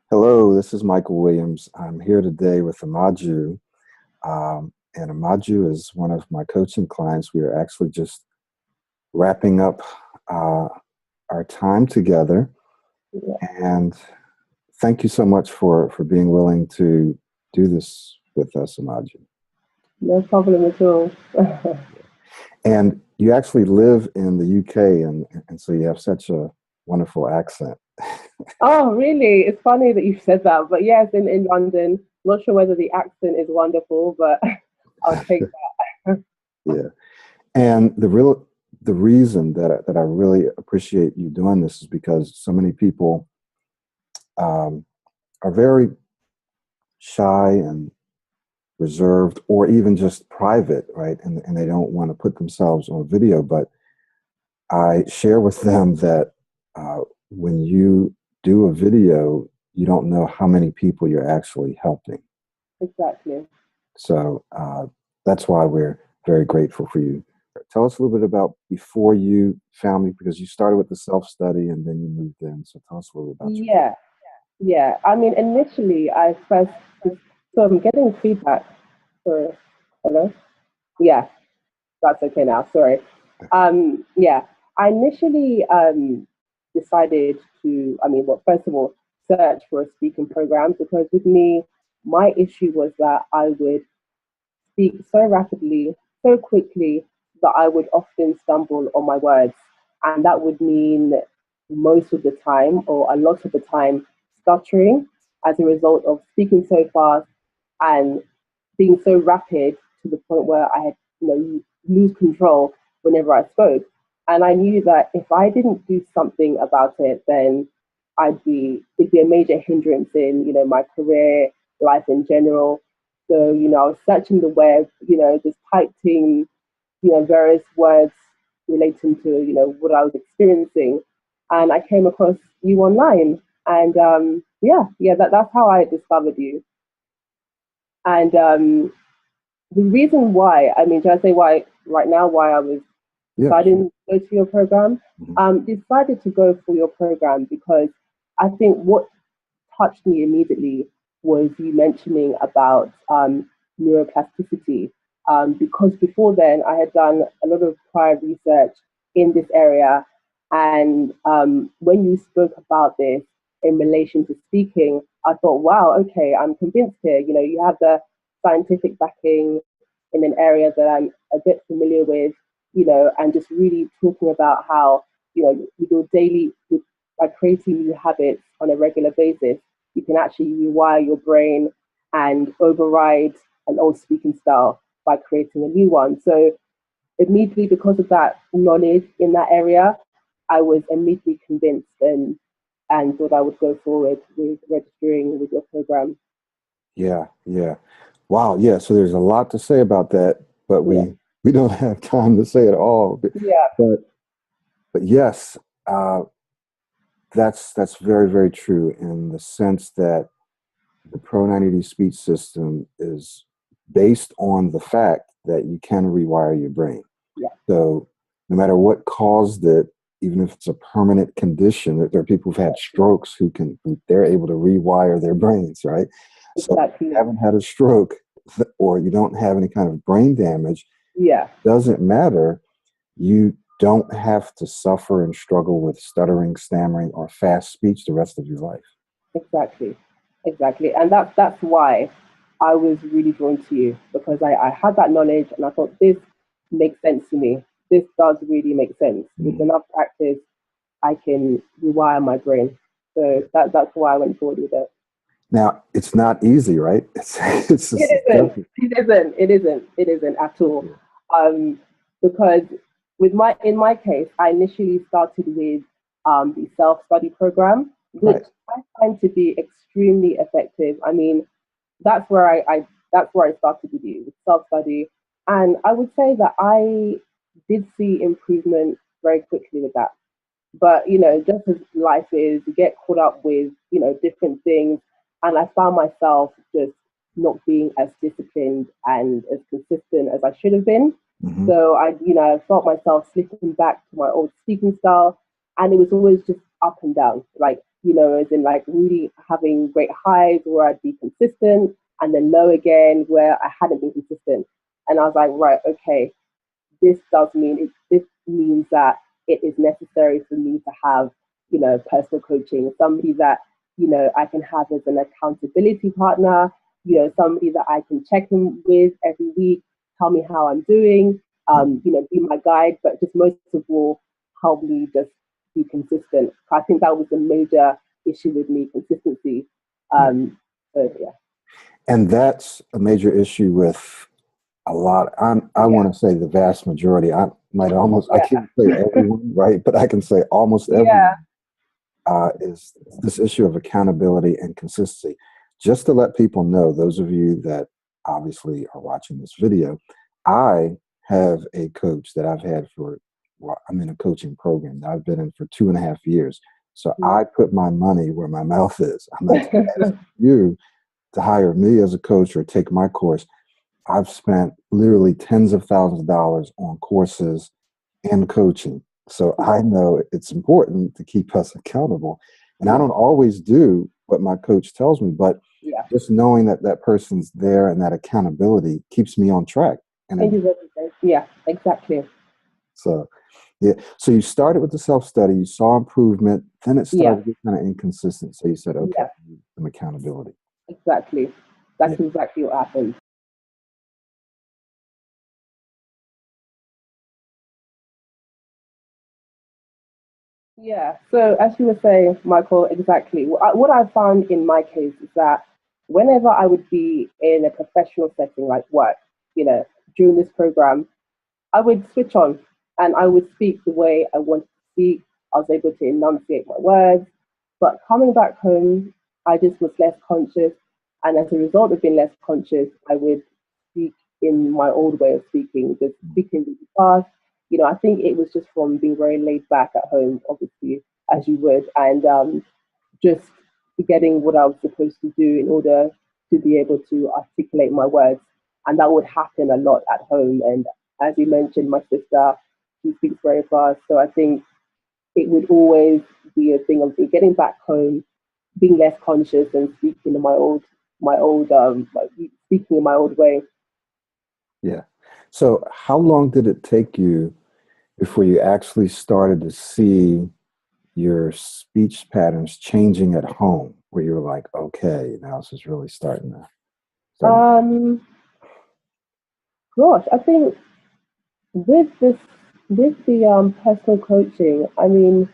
Hello, this is Michael Williams. I'm here today with Amaju. And Amaju is one of my coaching clients. We are actually just wrapping up uh, our time together. Yeah, And thank you so much for being willing to do this with us, Amaju. no problem at all. And you actually live in the UK, and so you have such a wonderful accent. Oh, really? It's funny that you said that. But yes, in London, not sure whether the accent is wonderful, but I'll take that. Yeah. And the reason that I really appreciate you doing this is because so many people um, are very shy and reserved, or even just private, right? And they don't want to put themselves on video. But I share with them that when you do a video, you don't know how many people you're actually helping. Exactly. So that's why we're very grateful for you. Tell us a little bit about before you found me, because you started with the self-study and then you moved in. So tell us a little bit about your. Yeah, yeah. I mean, initially, I first, so I'm getting feedback. Sorry. Hello? Yeah, that's okay now. Sorry. Yeah, I initially decided to, well, first of all, search for a speaking program because with me, my issue was that I would speak so rapidly, so quickly that I would often stumble on my words. And that would mean most of the time, or a lot of the time, stuttering as a result of speaking so fast and being so rapid to the point where I had, lose control whenever I spoke. And I knew that if I didn't do something about it, then it'd be a major hindrance in, my career, life in general. So, I was searching the web, just typing, various words relating to, what I was experiencing. And I came across you online. And that's how I discovered you. And the reason why, should I say why right now, why I was Yeah. deciding to go to your program? Mhm. Decided to go for your program because I think what touched me immediately was you mentioning about neuroplasticity. Because before then, I had done a lot of prior research in this area. And when you spoke about this in relation to speaking, I thought, wow, okay, I'm convinced here. You have the scientific backing in an area that I'm a bit familiar with, and just really talking about how, with your by creating new habits on a regular basis, you can actually rewire your brain and override an old speaking style by creating a new one. So immediately, because of that knowledge in that area, I was immediately convinced and thought I would go forward with registering with your program. Yeah, yeah. Wow, yeah. So there's a lot to say about that, but Yeah, we don't have time to say it all. yeah, But but yes, uh, that's very, very true in the sense that the Pro90D speech system is based on the fact that you can rewire your brain. yeah, So no matter what caused it, even if it's a permanent condition, there are people who've had strokes they're able to rewire their brains, right? So if you exactly. haven't had a stroke or you don't have any kind of brain damage, Yeah, doesn't matter. You don't have to suffer and struggle with stuttering, stammering, or fast speech the rest of your life. exactly, exactly. And that's why I was really drawn to you because I had that knowledge and I thought this makes sense to me. This does really make sense. With Mm. enough practice, I can rewire my brain. So that's why I went forward with it. Now, it's not easy, right? It's just It isn't. It isn't. It isn't. It isn't at all. yeah, Um, because in my case, I initially started with the self study program, which right. I find to be extremely effective. I mean, that's where that's where I started with you with self study, and I would say that I did see improvement very quickly with that. But just as life is, you get caught up with different things, and I found myself just not being as disciplined and as consistent as I should have been. Hmm. So I felt myself slipping back to my old speaking style, and it was always just up and down. Like as in like really having great highs where I'd be consistent, and then low again where I hadn't been consistent. And I was like, right, okay, this means that it is necessary for me to have, personal coaching, somebody that, I can have as an accountability partner, somebody that I can check in with every week, tell me how I'm doing, be my guide, but just most of all, help me just be consistent. I think that was a major issue with me, consistency. So yeah. And that's a major issue with a lot. I want to say the vast majority. I can't say everyone, right? But I can say almost everyone is this issue of accountability and consistency. Just to let people know, those of you that obviously are watching this video, I have a coach that I've had I'm in a coaching program that I've been in for 2.5 years. So I put my money where my mouth is. I'm not asking you to hire me as a coach or take my course. I've spent literally tens of thousands of dollars on courses and coaching. So I know it's important to keep us accountable. And I don't always do what my coach tells me, but just knowing that that person's there and that accountability keeps me on track. Yeah, exactly. So, yeah. So you started with the self-study, you saw improvement, then it started to get kind of inconsistent. So you said, okay, I need some accountability. Exactly. That's exactly what happened. Yeah. So as you were saying, Michael, exactly. What I found in my case is that whenever I would be in a professional setting like work, during this program, I would switch on and I would speak the way I wanted to speak. I was able to enunciate my words. But coming back home, I just was less conscious. And as a result of being less conscious, I would speak in my old way of speaking, just speaking really fast. I think it was just from being very laid back at home, obviously, as you would, and just forgetting what I was supposed to do in order to be able to articulate my words. And that would happen a lot at home. And as you mentioned, my sister, she speaks very fast. So I think it would always be a thing of me getting back home, being less conscious and speaking in speaking in my old way. Yeah. So how long did it take you before you actually started to see your speech patterns changing at home, where you were like, okay, now this is really starting to Gosh, I think with the personal coaching, I mean,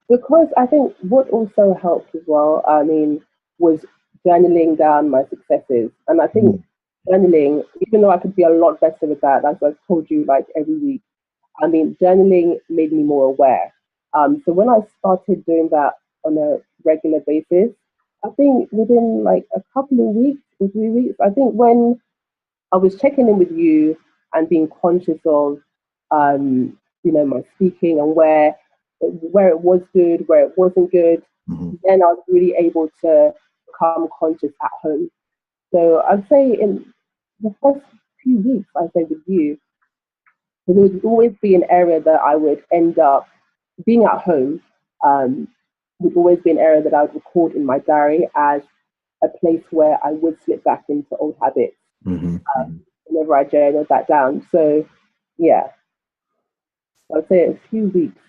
because I think what also helped as well, I mean, was journaling down my successes. And I think journaling, even though I could be a lot better with that, as I've told you, like every week, I mean, journaling made me more aware. So when I started doing that on a regular basis, I think within like a couple of weeks or 3 weeks, I think when I was checking in with you and being conscious of, my speaking and where it was good, where it wasn't good, then I was really able to become conscious at home. So I'd say in the first few weeks, I'd say with you, there would always be an area that I would end up being at home, would always be an area that I would record in my diary as a place where I would slip back into old habits whenever I journaled that down. So, yeah, I'd say a few weeks,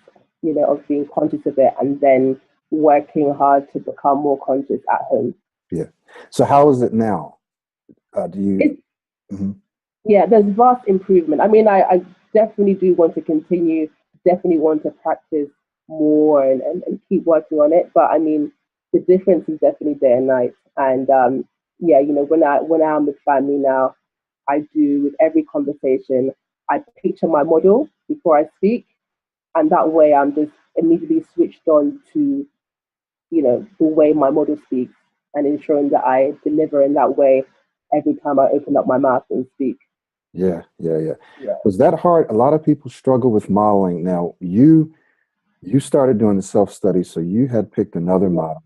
of being conscious of it and then working hard to become more conscious at home. Yeah. So how is it now? Do you? Yeah, there's vast improvement. I mean, I definitely do want to continue, definitely want to practice more and keep working on it. But I mean, the difference is definitely day and night. And when I'm with family now, I do with every conversation, I picture my model before I speak. And that way I'm just immediately switched on to, the way my model speaks and ensuring that I deliver in that way every time I open up my mouth and speak. Yeah. Was that hard? A lot of people struggle with modeling. Now, you started doing the self-study, so you had picked another model.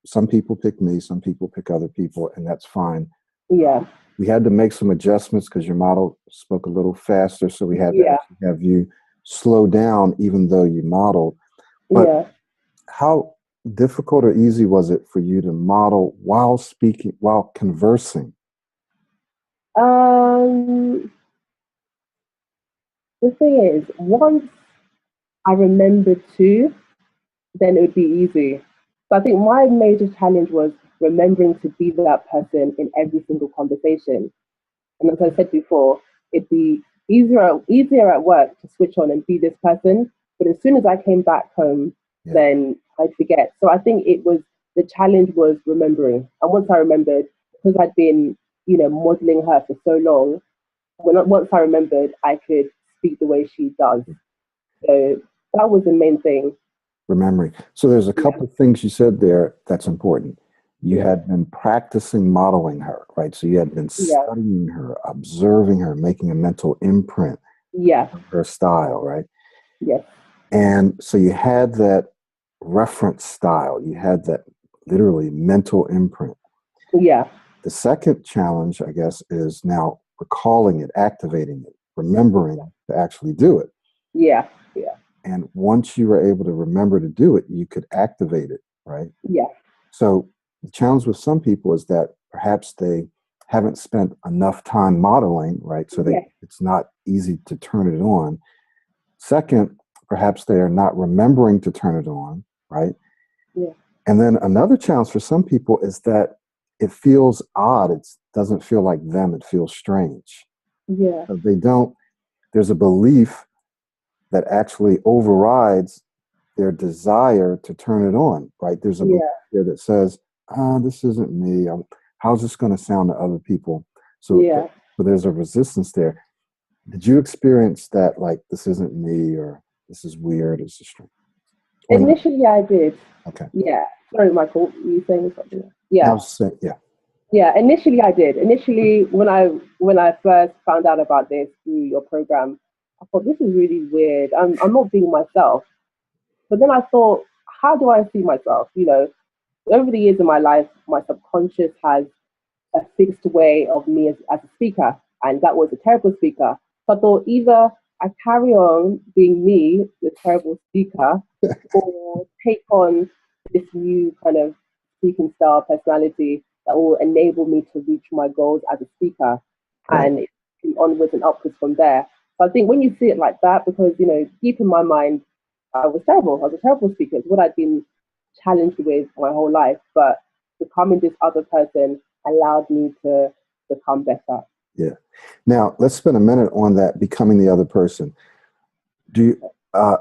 Some people pick me, some people pick other people, and that's fine. Yeah. We had to make some adjustments because your model spoke a little faster, so we had to actually have you slow down even though you modeled. But how difficult or easy was it for you to model while speaking, while conversing? Um, the thing is, once I remembered to, then it would be easy. So I think my major challenge was remembering to be that person in every single conversation. And as I said before, it'd be easier at work to switch on and be this person. But as soon as I came back home, Yeah. then I'd forget. So I think it was the challenge was remembering. And once I remembered, because I'd been, modeling her for so long, once I remembered, I could speak the way she does. So that was the main thing. Remembering. So there's a Yeah. couple of things you said there that's important. You Yeah. had been practicing modeling her, right? So you had been Yeah. studying her, observing her, making a mental imprint Yeah. of her style, right? Yes. And so you had that reference style, you had that literally mental imprint. Yeah. The second challenge, I guess, is now recalling it, activating it, remembering to actually do it. Yeah. Yeah. And once you were able to remember to do it, you could activate it, right? Yeah. So the challenge with some people is that perhaps they haven't spent enough time modeling, right? So Yeah. it's not easy to turn it on. Second, perhaps they are not remembering to turn it on, right? Yeah. And then another challenge for some people is that it feels odd. It doesn't feel like them. It feels strange. Yeah. So there's a belief that actually overrides their desire to turn it on, right? There's a belief Yeah. there that says, this isn't me. How's this going to sound to other people? So, Yeah. so there's a resistance there. Did you experience that, like, this isn't me, or this is weird, it's just strange? Or not? Initially, I did. Okay. Yeah. Sorry, Michael. You saying something? I Yeah. was saying, yeah. Yeah. Initially, I did. Initially, when I first found out about this through your program, I thought this is really weird. I'm not being myself. But then I thought, how do I see myself? Over the years of my life, my subconscious has a fixed way of me as a speaker, and that was a terrible speaker. So I thought either I carry on being me, the terrible speaker, or take on this new kind of speaking style personality that will enable me to reach my goals as a speaker, Right. and onwards and upwards from there. So I think when you see it like that, because deep in my mind, I was terrible. I was a terrible speaker. It's what I'd been challenged with my whole life, but becoming this other person allowed me to become better. Yeah. Now let's spend a minute on that, becoming the other person. Do you uh,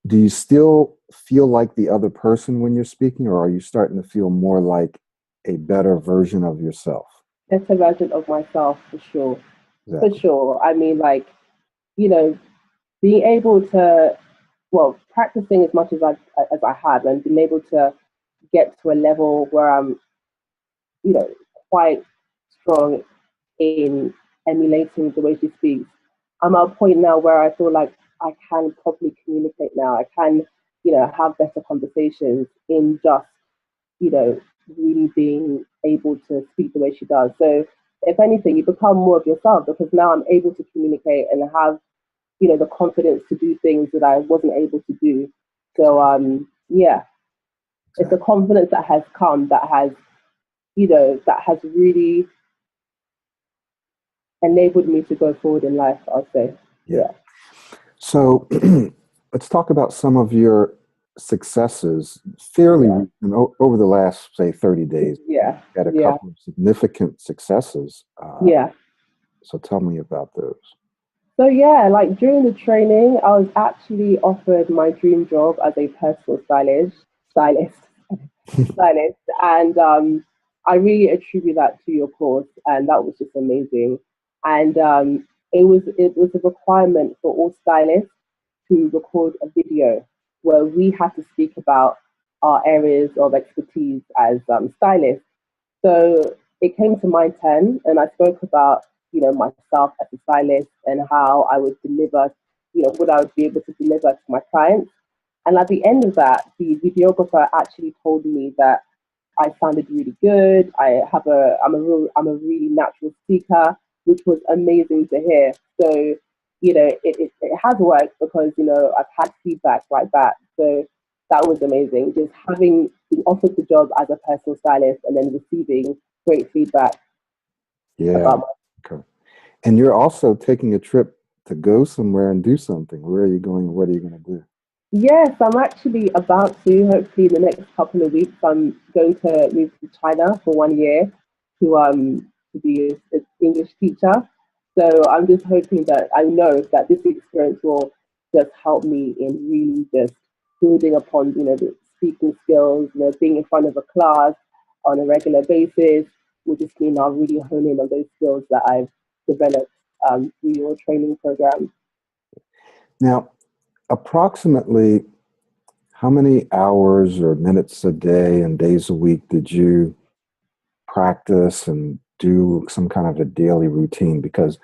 do you still feel like the other person when you're speaking, or are you starting to feel more like a better version of yourself? Better version of myself for sure. For Exactly. sure. I mean, like, you know, being able to, well, practicing as much as I have and being able to get to a level where I'm, quite strong in emulating the way she speaks. I'm at a point now where I feel like I can properly communicate now. I can, have better conversations in just, you know, really being able to speak the way she does. So if anything, you become more of yourself because now I'm able to communicate and have, the confidence to do things that I wasn't able to do. So yeah, it's a Exactly. confidence that has come that has really enabled me to go forward in life, I'll say. Yeah. Yeah. So let's talk about some of your successes fairly Yeah. recent, over the last, say, 30 days. Yeah. You had a Yeah. couple of significant successes. Yeah. So tell me about those. So yeah, like during the training, I was actually offered my dream job as a personal stylist, stylist, and I really attribute that to your course, and that was just amazing. And it was a requirement for all stylists to record a video where we had to speak about our areas of expertise as stylists. So it came to my turn, and I spoke about myself as a stylist and how I would deliver, what I would be able to deliver to my clients. And at the end of that, the videographer actually told me that I sounded really good. I'm a really natural speaker, which was amazing to hear. So it has worked because I've had feedback like that. So that was amazing. Just having been offered the job as a personal stylist and then receiving great feedback Yeah. about my. Okay. And you're also taking a trip to go somewhere and do something. Where are you going? What are you going to do? Yes, I'm actually about to, hopefully in the next couple of weeks, I'm going to move to China for 1 year to be an English teacher. So I'm just hoping that I know that this experience will just help me in really just building upon, the speaking skills, being in front of a class on a regular basis will just mean I'll really hone in on those skills that I've developed through your training program. Now, approximately how many hours or minutes a day and days a week did you practice and do some kind of a daily routine? Because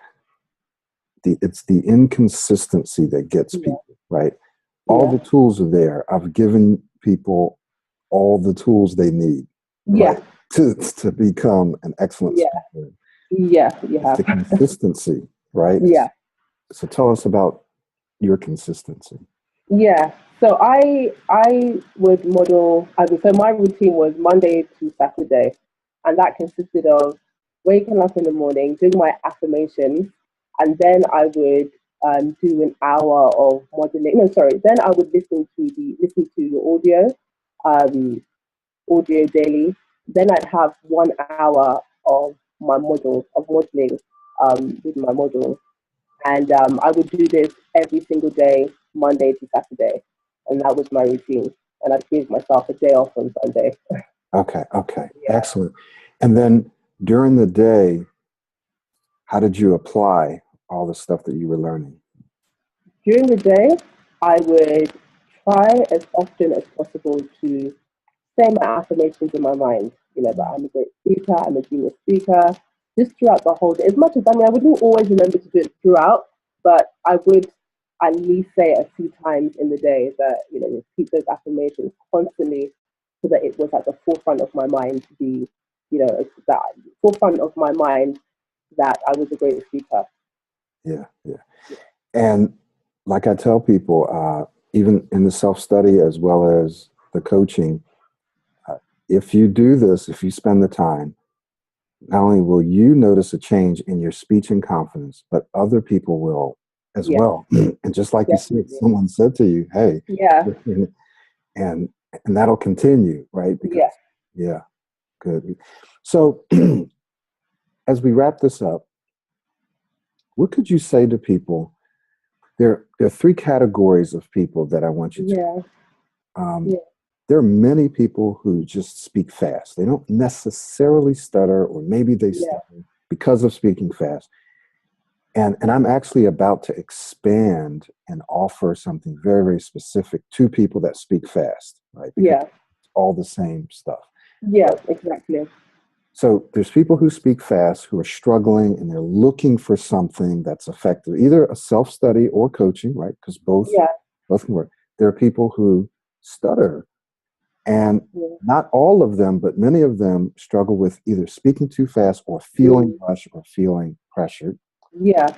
it's the inconsistency that gets Yeah, people, right? All yeah, the tools are there. I've given people all the tools they need, right, yeah, to become an excellent yeah, speaker. yeah, you It's have. the consistency, right? Yeah, So tell us about your consistency. yeah. So I would model. So my routine was Monday to Saturday, and that consisted of waking up in the morning, doing my affirmations, and then I would do an hour of modeling. No, sorry. Then I would listen to your um, audio daily. Then I'd have 1 hour of my model of modeling with my model. And I would do this every single day, Monday to Saturday. And that was my routine. And I'd give myself a day off on Sunday. Okay, okay, Yeah. excellent. And then during the day, how did you apply all the stuff that you were learning? During the day, I would try as often as possible to say my affirmations in my mind. That I'm a great speaker, I'm a genius speaker, just throughout the whole day. As much as I wouldn't always remember to do it throughout, but I would at least say it a few times in the day that, repeat those affirmations constantly so that it was at the forefront of my mind to be, that forefront of my mind that I was a great speaker. Yeah, yeah. And like I tell people, even in the self study as well as the coaching, if you do this, if you spend the time, not only will you notice a change in your speech and confidence, but other people will as Yeah, well. And just like you said, definitely. someone said to you, "Hey," Yeah, and and that'll continue, right? Because yeah, yeah, good. So as we wrap this up, what could you say to people? There are three categories of people that I want you to. yeah, Um, yeah, there are many people who just speak fast. They don't necessarily stutter, or maybe they yeah, stutter because of speaking fast. And I'm actually about to expand and offer something very, very specific to people that speak fast, right? Because yeah, it's all the same stuff. yeah, But exactly. so there's people who speak fast who are struggling and they're looking for something that's effective, either a self-study or coaching, right? Because Yeah, both can work. There are people who stutter, and yeah. not all of them, but many of them struggle with either speaking too fast or feeling Mm, rushed or feeling pressured. yeah,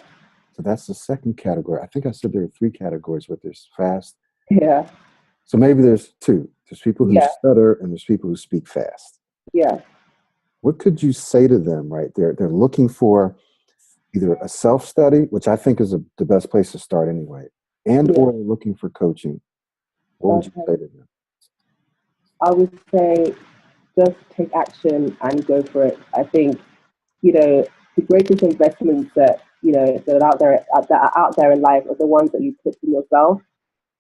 So that's the second category. I think I said there are three categories, but there's fast. yeah, So maybe there's two. There's people who yeah, stutter and there's people who speak fast. yeah, What could you say to them, right? They're looking for either a self-study, which I think is the best place to start anyway, and yeah. or looking for coaching. What would you Okay. say to them? I would say just take action and go for it. I think, the greatest investments that, that are out there in life are the ones that you put in yourself.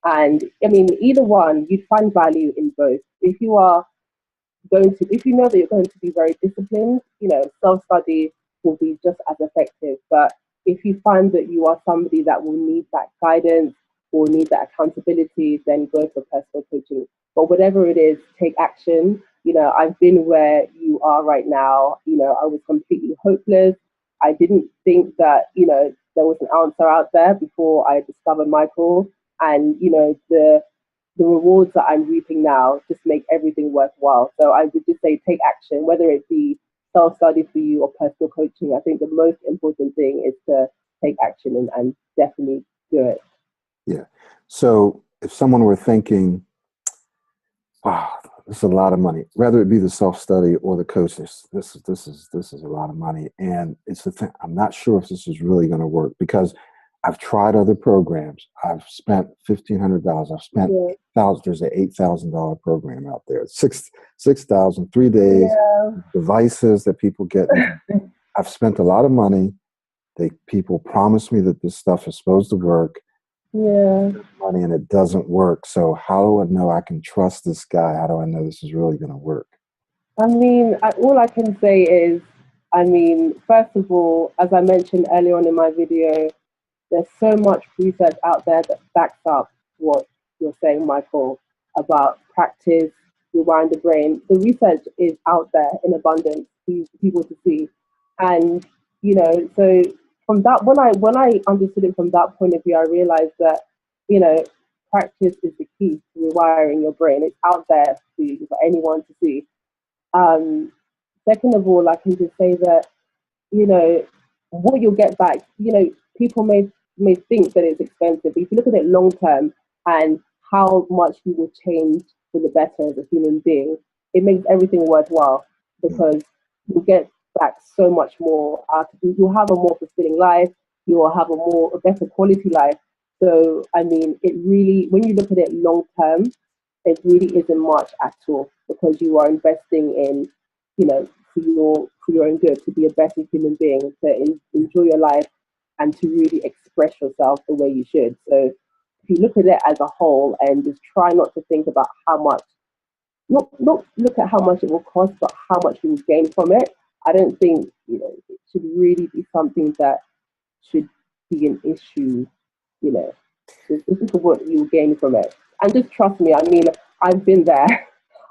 And I mean, either one, you'd find value in both. If you know that you're going to be very disciplined, self study will be just as effective. But if you find that you are somebody that will need that guidance or need that accountability, then go for personal coaching. But whatever it is, take action. I've been where you are right now. I was completely hopeless. I didn't think that, there was an answer out there before I discovered Michael. And, the rewards that I'm reaping now just make everything worthwhile. So I would just say take action, whether it be self study for you or personal coaching. I think the most important thing is to take action and definitely do it. Yeah. So if someone were thinking, wow, this is a lot of money. Whether it be the self-study or the coaches, this is a lot of money. And it's the thing, I'm not sure if this is really going to work because I've tried other programs. I've spent $1,500. I've spent Yeah. $8,000. There's an $8,000 program out there. 6,000, 3 days, Yeah. devices that people get. I've spent a lot of money. People promise me that this stuff is supposed to work. Yeah. Money and it doesn't work. So how do I know I can trust this guy? How do I know this is really going to work? I mean, all I can say is, I mean, first of all, as I mentioned earlier on in my video, there's so much research out there that backs up what you're saying, Michael, about practice, rewiring the brain. The research is out there in abundance for people to see. And, you know, so from that, when I understood it from that point of view, I realized that, you know, practice is the key to rewiring your brain. It's out there for anyone to see. Um, Second of all, I can just say that, you know, what you'll get back, you know, people may think that it's expensive, but if you look at it long term and how much you will change for the better as a human being, it makes everything worthwhile because you'll get back so much more out of you. You'll have a more fulfilling life, you will have a better quality life. So I mean, it really, when you look at it long term, it really isn't much at all because you are investing in, you know, for your own good, to be a better human being, to enjoy your life, and to really express yourself the way you should. So if you look at it as a whole and just try not to think about how much, not look at how much it will cost, but how much you will gain from it. I don't think, you know, it should really be something that should be an issue. You know, just look at what you gain from it, and just trust me. I mean, I've been there.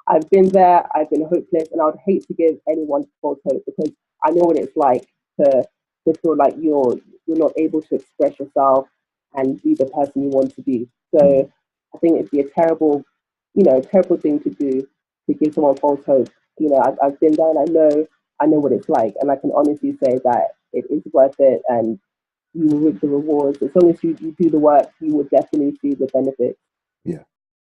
I've been there. I've been hopeless, and I would hate to give anyone false hope because I know what it's like to feel like you're not able to express yourself and be the person you want to be. So I think it'd be a terrible, you know, terrible thing to do, to give someone false hope. You know, I've been there, and I know what it's like, and I can honestly say that it is worth it, and you will reap the rewards. As long as you do the work, you will definitely see the benefits. Yeah.